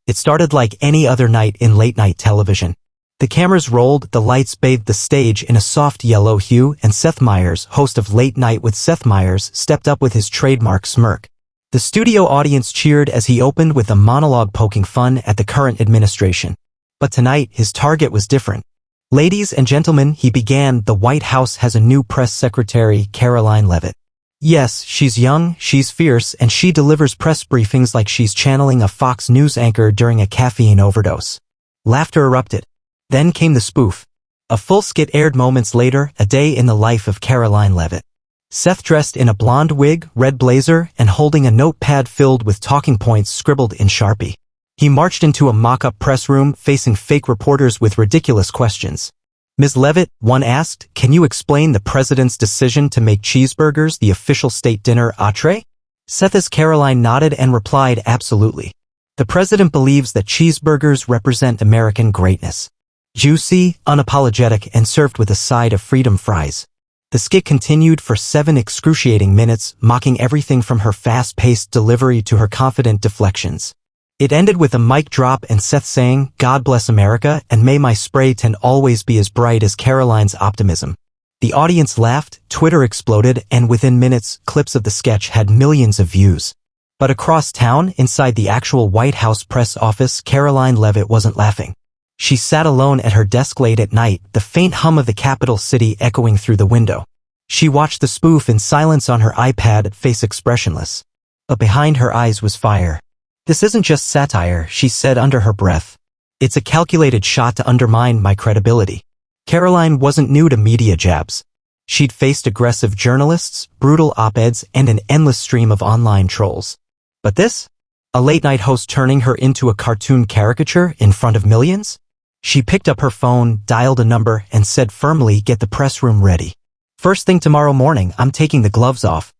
It started like any other night in late-night television. The cameras rolled, the lights bathed the stage in a soft yellow hue, and Seth Meyers, host of Late Night with Seth Meyers, stepped up with his trademark smirk. The studio audience cheered as he opened with a monologue poking fun at the current administration. But tonight, his target was different. Ladies and gentlemen, he began, the White House has a new press secretary, Karoline Leavitt. Yes, she's young, she's fierce, and she delivers press briefings like she's channeling a Fox News anchor during a caffeine overdose. Laughter erupted. Then came the spoof. A full skit aired moments later, a day in the life of Karoline Leavitt. Seth dressed in a blonde wig, red blazer, and holding a notepad filled with talking points scribbled in Sharpie. He marched into a mock-up press room facing fake reporters with ridiculous questions. Ms. Leavitt, one asked, can you explain the president's decision to make cheeseburgers the official state dinner entree? Seth's Karoline nodded and replied, absolutely. The president believes that cheeseburgers represent American greatness. Juicy, unapologetic, and served with a side of freedom fries. The skit continued for 7 excruciating minutes, mocking everything from her fast-paced delivery to her confident deflections. It ended with a mic drop and Seth saying, God bless America, and may my spray tan always be as bright as Karoline's optimism. The audience laughed, Twitter exploded, and within minutes, clips of the sketch had millions of views. But across town, inside the actual White House press office, Karoline Leavitt wasn't laughing. She sat alone at her desk late at night, the faint hum of the capital city echoing through the window. She watched the spoof in silence on her iPad, face expressionless. But behind her eyes was fire. This isn't just satire, she said under her breath. It's a calculated shot to undermine my credibility. Karoline wasn't new to media jabs. She'd faced aggressive journalists, brutal op-eds, and an endless stream of online trolls. But this? A late-night host turning her into a cartoon caricature in front of millions? She picked up her phone, dialed a number, and said firmly, get the press room ready. First thing tomorrow morning, I'm taking the gloves off.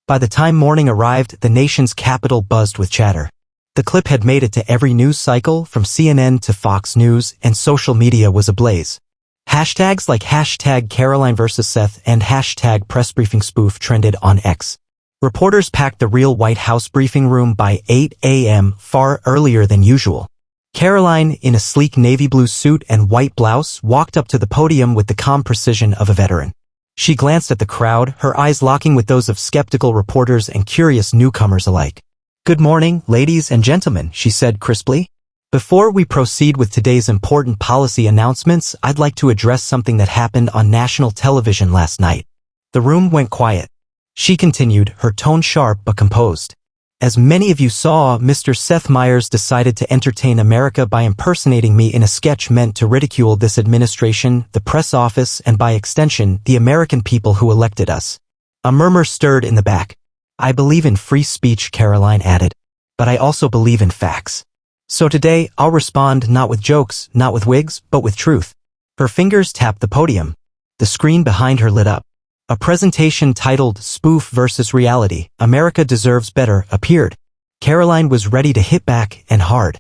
By the time morning arrived, the nation's capital buzzed with chatter. The clip had made it to every news cycle, from CNN to Fox News, and social media was ablaze. Hashtags like hashtag Karoline vs. Seth and hashtag pressbriefingspoof trended on X. Reporters packed the real White House briefing room by 8 a.m., far earlier than usual. Karoline, in a sleek navy blue suit and white blouse, walked up to the podium with the calm precision of a veteran. She glanced at the crowd, her eyes locking with those of skeptical reporters and curious newcomers alike. Good morning, ladies and gentlemen, she said crisply. Before we proceed with today's important policy announcements, I'd like to address something that happened on national television last night. The room went quiet. She continued, her tone sharp but composed. As many of you saw, Mr. Seth Meyers decided to entertain America by impersonating me in a sketch meant to ridicule this administration, the press office, and by extension, the American people who elected us. A murmur stirred in the back. I believe in free speech, Karoline added. But I also believe in facts. So today, I'll respond not with jokes, not with wigs, but with truth. Her fingers tapped the podium. The screen behind her lit up. A presentation titled Spoof versus Reality, America Deserves Better appeared. Karoline was ready to hit back, and hard.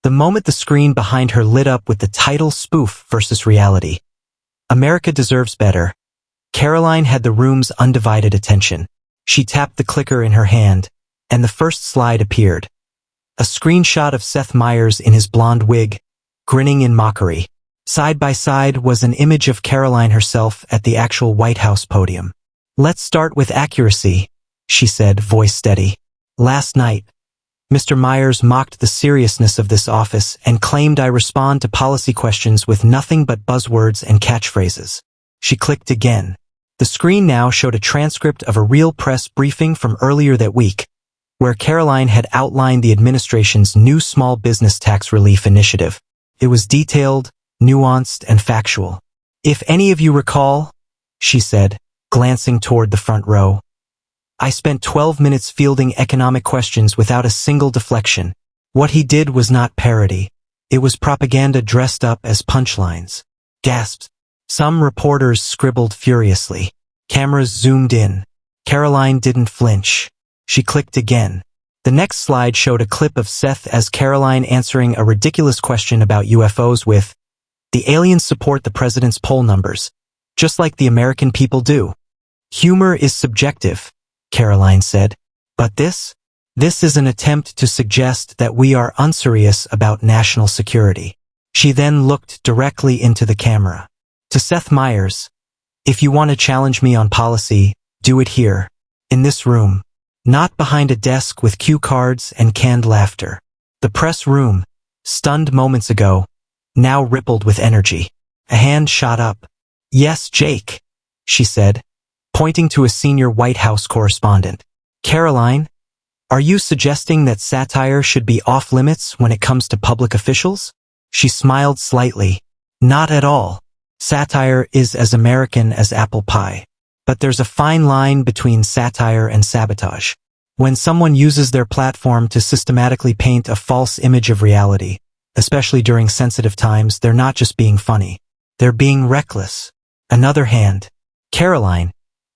The moment the screen behind her lit up with the title Spoof versus Reality, America Deserves Better, Karoline had the room's undivided attention. She tapped the clicker in her hand, and the first slide appeared. A screenshot of Seth Meyers in his blonde wig, grinning in mockery. Side by side was an image of Karoline herself at the actual White House podium. Let's start with accuracy, she said, voice steady. Last night, Mr. Meyers mocked the seriousness of this office and claimed I respond to policy questions with nothing but buzzwords and catchphrases. She clicked again. The screen now showed a transcript of a real press briefing from earlier that week, where Karoline had outlined the administration's new small business tax relief initiative. It was detailed, nuanced, and factual. If any of you recall, she said, glancing toward the front row, I spent 12 minutes fielding economic questions without a single deflection. What he did was not parody. It was propaganda dressed up as punchlines. Gasps. Some reporters scribbled furiously. Cameras zoomed in. Karoline didn't flinch. She clicked again. The next slide showed a clip of Seth as Karoline answering a ridiculous question about UFOs with, the aliens support the president's poll numbers, just like the American people do. Humor is subjective, Karoline said. But this? This is an attempt to suggest that we are unserious about national security. She then looked directly into the camera. To Seth Meyers, if you want to challenge me on policy, do it here, in this room, not behind a desk with cue cards and canned laughter. The press room, stunned moments ago, now rippled with energy. A hand shot up. Yes, Jake, she said, pointing to a senior White House correspondent. Karoline, are you suggesting that satire should be off-limits when it comes to public officials? She smiled slightly. Not at all. Satire is as American as apple pie. But there's a fine line between satire and sabotage. When someone uses their platform to systematically paint a false image of reality, especially during sensitive times, they're not just being funny. They're being reckless. Another hand. Karoline,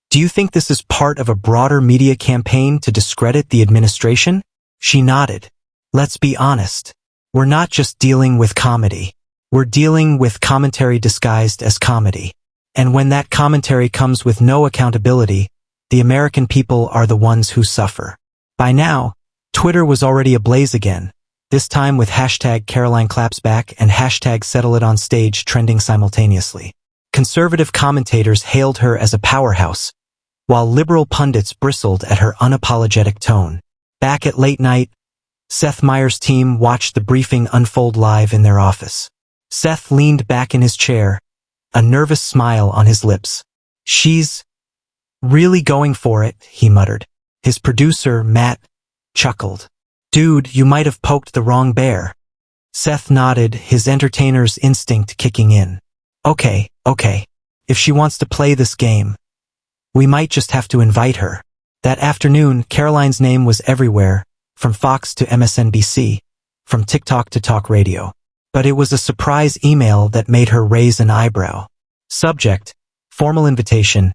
do you think this is part of a broader media campaign to discredit the administration? She nodded. Let's be honest. We're not just dealing with comedy. We're dealing with commentary disguised as comedy. And when that commentary comes with no accountability, the American people are the ones who suffer. By now, Twitter was already ablaze again, this time with hashtag Karoline claps back and hashtag settle it on stage trending simultaneously. Conservative commentators hailed her as a powerhouse, while liberal pundits bristled at her unapologetic tone. Back at late night, Seth Meyers' team watched the briefing unfold live in their office. Seth leaned back in his chair, a nervous smile on his lips. She's really going for it, he muttered. His producer, Matt, chuckled. Dude, you might have poked the wrong bear. Seth nodded, his entertainer's instinct kicking in. Okay. If she wants to play this game, we might just have to invite her. That afternoon, Karoline's name was everywhere, from Fox to MSNBC, from TikTok to talk radio. But it was a surprise email that made her raise an eyebrow. Subject, formal invitation,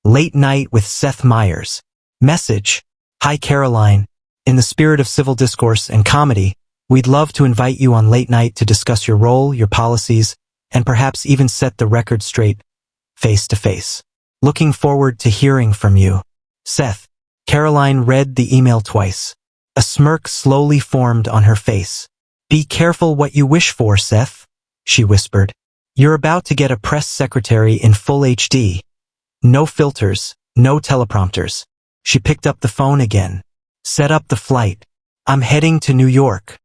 late night with Seth Meyers. Message, Hi Karoline, in the spirit of civil discourse and comedy, we'd love to invite you on late night to discuss your role, your policies, and perhaps even set the record straight, face to face. Looking forward to hearing from you. Seth. Karoline read the email twice. A smirk slowly formed on her face. Be careful what you wish for, Seth, she whispered. You're about to get a press secretary in full HD. No filters, no teleprompters. She picked up the phone again. Set up the flight. I'm heading to New York.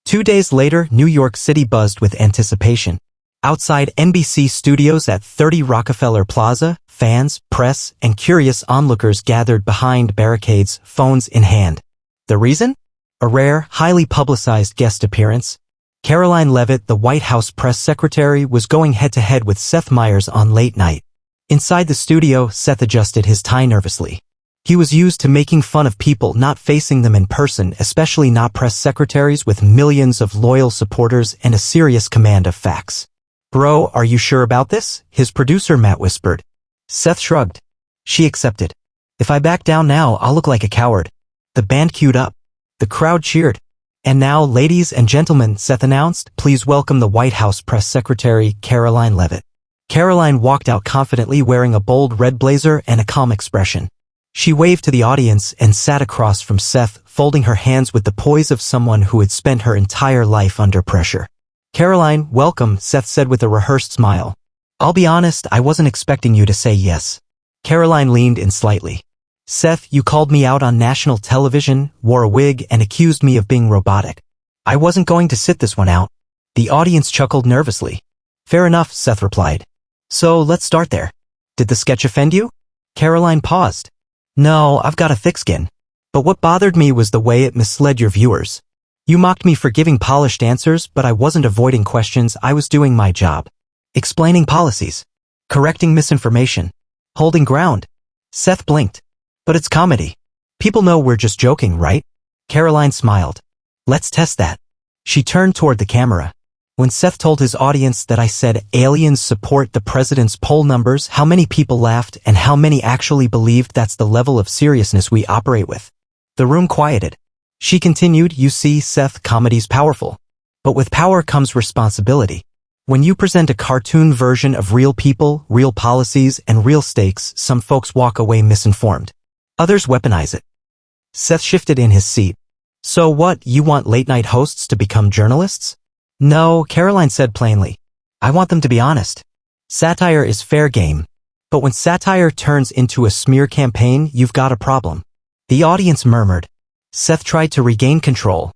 2 days later, New York City buzzed with anticipation. Outside NBC studios at 30 Rockefeller Plaza, fans, press, and curious onlookers gathered behind barricades, phones in hand. The reason? A rare, highly publicized guest appearance. Karoline Leavitt, the White House press secretary, was going head-to-head with Seth Meyers on Late Night. Inside the studio, Seth adjusted his tie nervously. He was used to making fun of people not facing them in person, especially not press secretaries with millions of loyal supporters and a serious command of facts. Bro, are you sure about this? His producer Matt whispered. Seth shrugged. She accepted. If I back down now, I'll look like a coward. The band queued up. The crowd cheered. And now, ladies and gentlemen, Seth announced, please welcome the White House press secretary, Karoline Leavitt. Karoline walked out confidently wearing a bold red blazer and a calm expression. She waved to the audience and sat across from Seth, folding her hands with the poise of someone who had spent her entire life under pressure. Karoline, welcome, Seth said with a rehearsed smile. I'll be honest, I wasn't expecting you to say yes. Karoline leaned in slightly. Seth, you called me out on national television, wore a wig, and accused me of being robotic. I wasn't going to sit this one out. The audience chuckled nervously. Fair enough, Seth replied. So let's start there. Did the sketch offend you? Karoline paused. No, I've got a thick skin. But what bothered me was the way it misled your viewers. You mocked me for giving polished answers, but I wasn't avoiding questions, I was doing my job. Explaining policies. Correcting misinformation. Holding ground. Seth blinked. But it's comedy. People know we're just joking, right? Karoline smiled. Let's test that. She turned toward the camera. When Seth told his audience that I said aliens support the president's poll numbers, how many people laughed and how many actually believed that's the level of seriousness we operate with? The room quieted. She continued, you see, Seth, comedy's powerful. But with power comes responsibility. When you present a cartoon version of real people, real policies, and real stakes, some folks walk away misinformed. Others weaponize it. Seth shifted in his seat. So what, you want late-night hosts to become journalists? No, Karoline said plainly. I want them to be honest. Satire is fair game. But when satire turns into a smear campaign, you've got a problem. The audience murmured. Seth tried to regain control.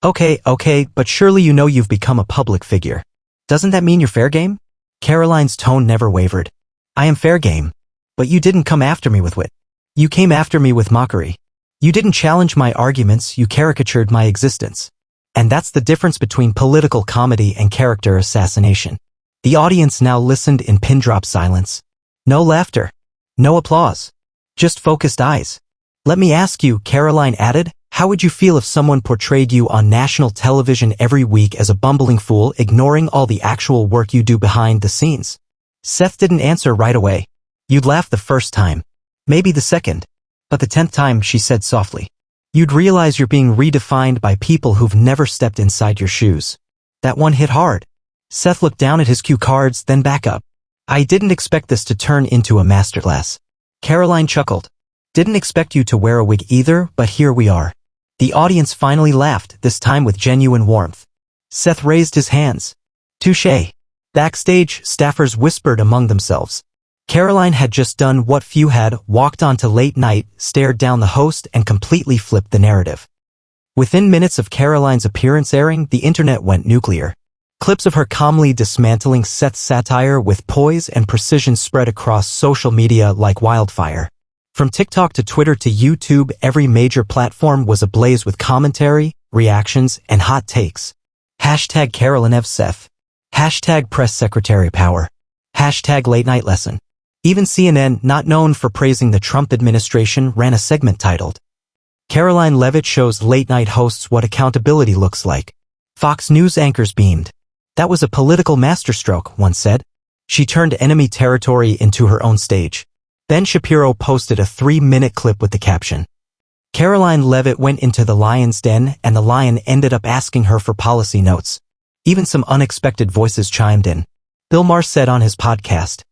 Okay, but surely you know you've become a public figure. Doesn't that mean you're fair game? Karoline's tone never wavered. I am fair game. But you didn't come after me with wit. You came after me with mockery. You didn't challenge my arguments, you caricatured my existence. And that's the difference between political comedy and character assassination. The audience now listened in pin-drop silence. No laughter. No applause. Just focused eyes. Let me ask you, Karoline added, how would you feel if someone portrayed you on national television every week as a bumbling fool, ignoring all the actual work you do behind the scenes? Seth didn't answer right away. You'd laugh the first time. Maybe the second. But the 10th time, she said softly. You'd realize you're being redefined by people who've never stepped inside your shoes. That one hit hard. Seth looked down at his cue cards, then back up. I didn't expect this to turn into a masterclass. Karoline chuckled. Didn't expect you to wear a wig either, but here we are. The audience finally laughed, this time with genuine warmth. Seth raised his hands. Touché. Backstage, staffers whispered among themselves. Karoline had just done what few had, walked onto late night, stared down the host, and completely flipped the narrative. Within minutes of Karoline's appearance airing, the internet went nuclear. Clips of her calmly dismantling Seth's satire with poise and precision spread across social media like wildfire. From TikTok to Twitter to YouTube, every major platform was ablaze with commentary, reactions, and hot takes. Hashtag #CarolineVSeth. Hashtag press secretary power. Hashtag late night lesson. Even CNN, not known for praising the Trump administration, ran a segment titled, Karoline Leavitt shows late night hosts what accountability looks like. Fox News anchors beamed. That was a political masterstroke, one said. She turned enemy territory into her own stage. Ben Shapiro posted a 3-minute clip with the caption, Karoline Leavitt went into the lion's den and the lion ended up asking her for policy notes. Even some unexpected voices chimed in. Bill Maher said on his podcast,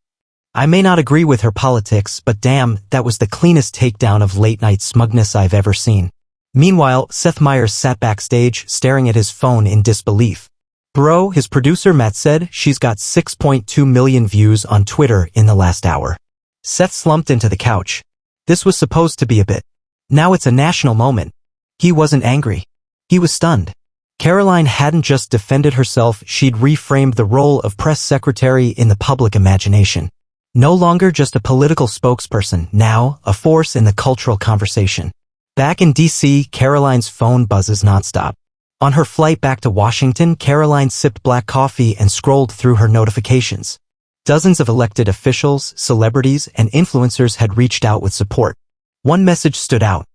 I may not agree with her politics, but damn, that was the cleanest takedown of late-night smugness I've ever seen. Meanwhile, Seth Meyers sat backstage, staring at his phone in disbelief. Bro, his producer Matt said, she's got 6.2 million views on Twitter in the last hour. Seth slumped into the couch. This was supposed to be a bit. Now it's a national moment. He wasn't angry. He was stunned. Karoline hadn't just defended herself, she'd reframed the role of press secretary in the public imagination. No longer just a political spokesperson, now a force in the cultural conversation. Back in D.C., Karoline's phone buzzes nonstop. On her flight back to Washington, Karoline sipped black coffee and scrolled through her notifications. Dozens of elected officials, celebrities, and influencers had reached out with support. One message stood out.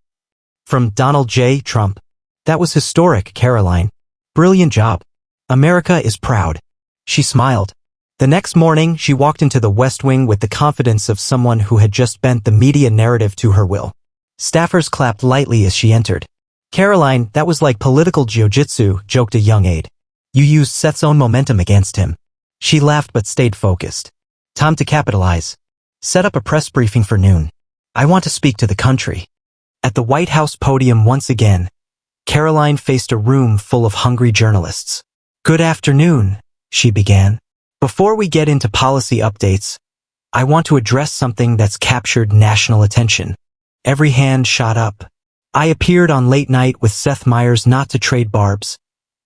From Donald J. Trump. That was historic, Karoline. Brilliant job. America is proud. She smiled. The next morning, she walked into the West Wing with the confidence of someone who had just bent the media narrative to her will. Staffers clapped lightly as she entered. Karoline, that was like political jiu-jitsu, joked a young aide. You used Seth's own momentum against him. She laughed but stayed focused. Time to capitalize. Set up a press briefing for noon. I want to speak to the country. At the White House podium once again, Karoline faced a room full of hungry journalists. Good afternoon, she began. Before we get into policy updates, I want to address something that's captured national attention. Every hand shot up. I appeared on Late Night with Seth Meyers not to trade barbs,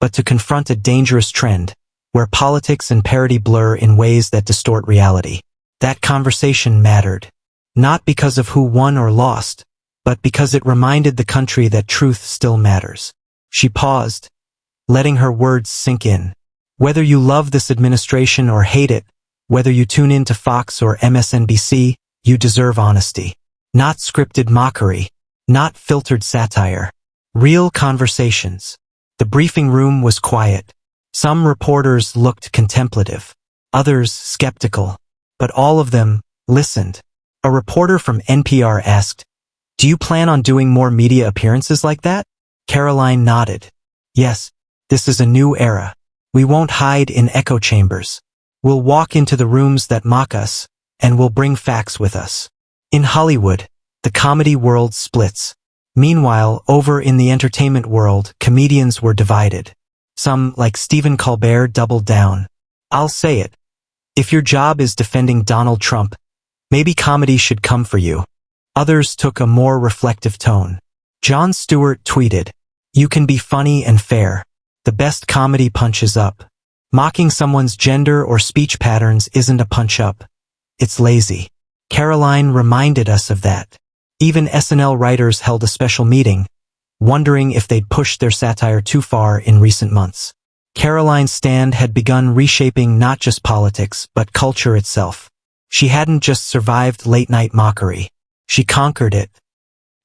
but to confront a dangerous trend, where politics and parody blur in ways that distort reality. That conversation mattered, not because of who won or lost, but because it reminded the country that truth still matters. She paused, letting her words sink in. Whether you love this administration or hate it, whether you tune in to Fox or MSNBC, you deserve honesty. Not scripted mockery. Not filtered satire. Real conversations. The briefing room was quiet. Some reporters looked contemplative. Others skeptical. But all of them listened. A reporter from NPR asked, Do you plan on doing more media appearances like that? Karoline nodded. Yes, this is a new era. We won't hide in echo chambers. We'll walk into the rooms that mock us, and we'll bring facts with us. In Hollywood, the comedy world splits. Meanwhile, over in the entertainment world, comedians were divided. Some, like Stephen Colbert, doubled down. I'll say it. If your job is defending Donald Trump, maybe comedy should come for you. Others took a more reflective tone. Jon Stewart tweeted, "You can be funny and fair. The best comedy punches up. Mocking someone's gender or speech patterns isn't a punch-up. It's lazy." Karoline reminded us of that. Even SNL writers held a special meeting, wondering if they'd pushed their satire too far in recent months. Karoline's stand had begun reshaping not just politics, but culture itself. She hadn't just survived late-night mockery. She conquered it.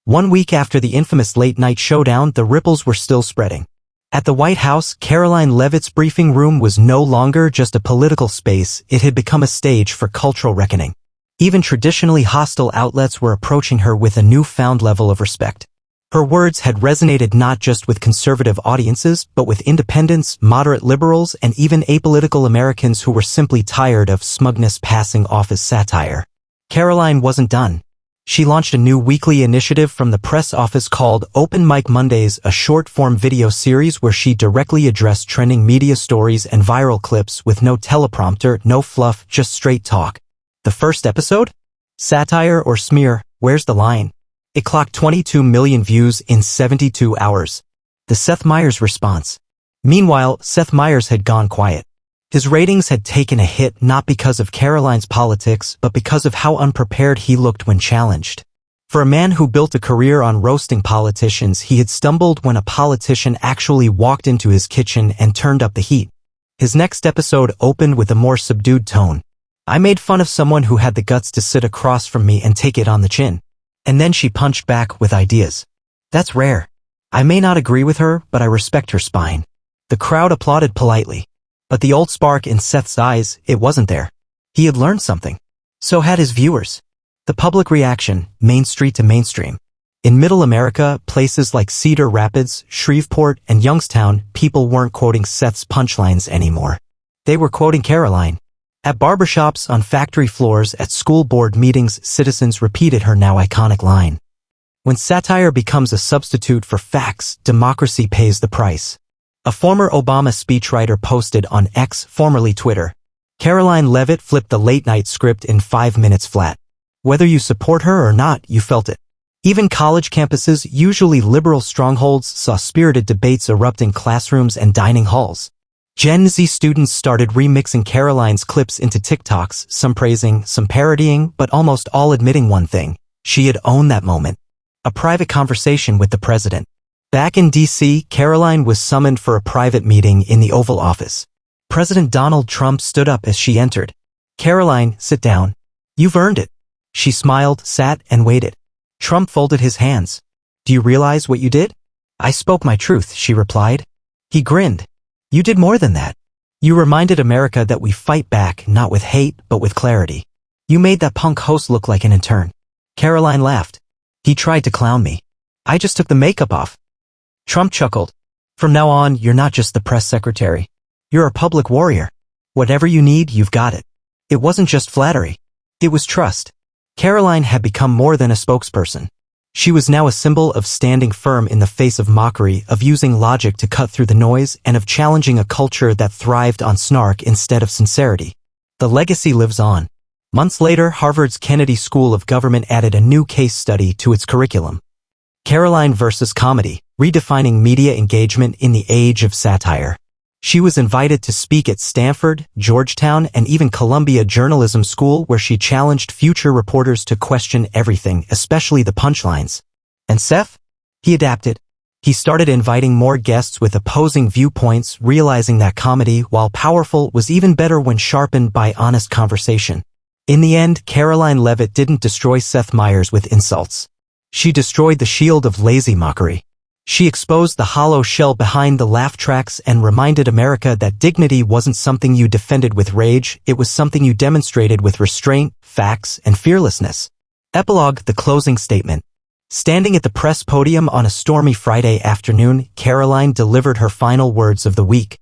1 week after the infamous late-night showdown, the ripples were still spreading. At the White House, Karoline Leavitt's briefing room was no longer just a political space, it had become a stage for cultural reckoning. Even traditionally hostile outlets were approaching her with a newfound level of respect. Her words had resonated not just with conservative audiences, but with independents, moderate liberals, and even apolitical Americans who were simply tired of smugness passing off as satire. Karoline wasn't done. She launched a new weekly initiative from the press office called Open Mic Mondays, a short-form video series where she directly addressed trending media stories and viral clips with no teleprompter, no fluff, just straight talk. The first episode? Satire or smear, where's the line? It clocked 22 million views in 72 hours. The Seth Meyers response. Meanwhile, Seth Meyers had gone quiet. His ratings had taken a hit not because of Karoline's politics, but because of how unprepared he looked when challenged. For a man who built a career on roasting politicians, he had stumbled when a politician actually walked into his kitchen and turned up the heat. His next episode opened with a more subdued tone. "I made fun of someone who had the guts to sit across from me and take it on the chin." And then she punched back with ideas. "That's rare. I may not agree with her, but I respect her spine." The crowd applauded politely. But the old spark in Seth's eyes, it wasn't there. He had learned something. So had his viewers. The public reaction, Main Street to mainstream. In Middle America, places like Cedar Rapids, Shreveport, and Youngstown, people weren't quoting Seth's punchlines anymore. They were quoting Karoline. At barbershops, on factory floors, at school board meetings, citizens repeated her now iconic line. When satire becomes a substitute for facts, democracy pays the price. A former Obama speechwriter posted on X, formerly Twitter. Karoline Leavitt flipped the late-night script in 5 minutes flat. Whether you support her or not, you felt it. Even college campuses, usually liberal strongholds, saw spirited debates erupt in classrooms and dining halls. Gen Z students started remixing Karoline's clips into TikToks, some praising, some parodying, but almost all admitting one thing. She had owned that moment. A private conversation with the president. Back in D.C., Karoline was summoned for a private meeting in the Oval Office. President Donald Trump stood up as she entered. "Karoline, sit down. You've earned it." She smiled, sat, and waited. Trump folded his hands. "Do you realize what you did?" "I spoke my truth," she replied. He grinned. "You did more than that. You reminded America that we fight back, not with hate, but with clarity. You made that punk host look like an intern." Karoline laughed. "He tried to clown me. I just took the makeup off." Trump chuckled. "From now on, you're not just the press secretary. You're a public warrior. Whatever you need, you've got it." It wasn't just flattery. It was trust. Karoline had become more than a spokesperson. She was now a symbol of standing firm in the face of mockery, of using logic to cut through the noise, and of challenging a culture that thrived on snark instead of sincerity. The legacy lives on. Months later, Harvard's Kennedy School of Government added a new case study to its curriculum. Karoline versus Comedy, Redefining Media Engagement in the Age of Satire. She was invited to speak at Stanford, Georgetown, and even Columbia Journalism School, where she challenged future reporters to question everything, especially the punchlines. And Seth? He adapted. He started inviting more guests with opposing viewpoints, realizing that comedy, while powerful, was even better when sharpened by honest conversation. In the end, Karoline Leavitt didn't destroy Seth Meyers with insults. She destroyed the shield of lazy mockery. She exposed the hollow shell behind the laugh tracks and reminded America that dignity wasn't something you defended with rage, it was something you demonstrated with restraint, facts, and fearlessness. Epilogue, the closing statement. Standing at the press podium on a stormy Friday afternoon, Karoline delivered her final words of the week.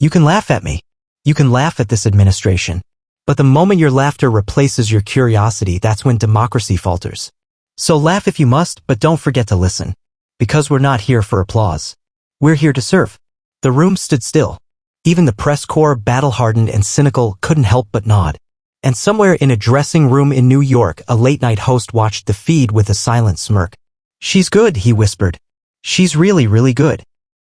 "You can laugh at me. You can laugh at this administration. But the moment your laughter replaces your curiosity, that's when democracy falters. So laugh if you must, but don't forget to listen." Because we're not here for applause. We're here to serve. The room stood still. Even the press corps, battle-hardened and cynical, couldn't help but nod. And somewhere in a dressing room in New York, a late-night host watched the feed with a silent smirk. "She's good," he whispered. "She's really, really good."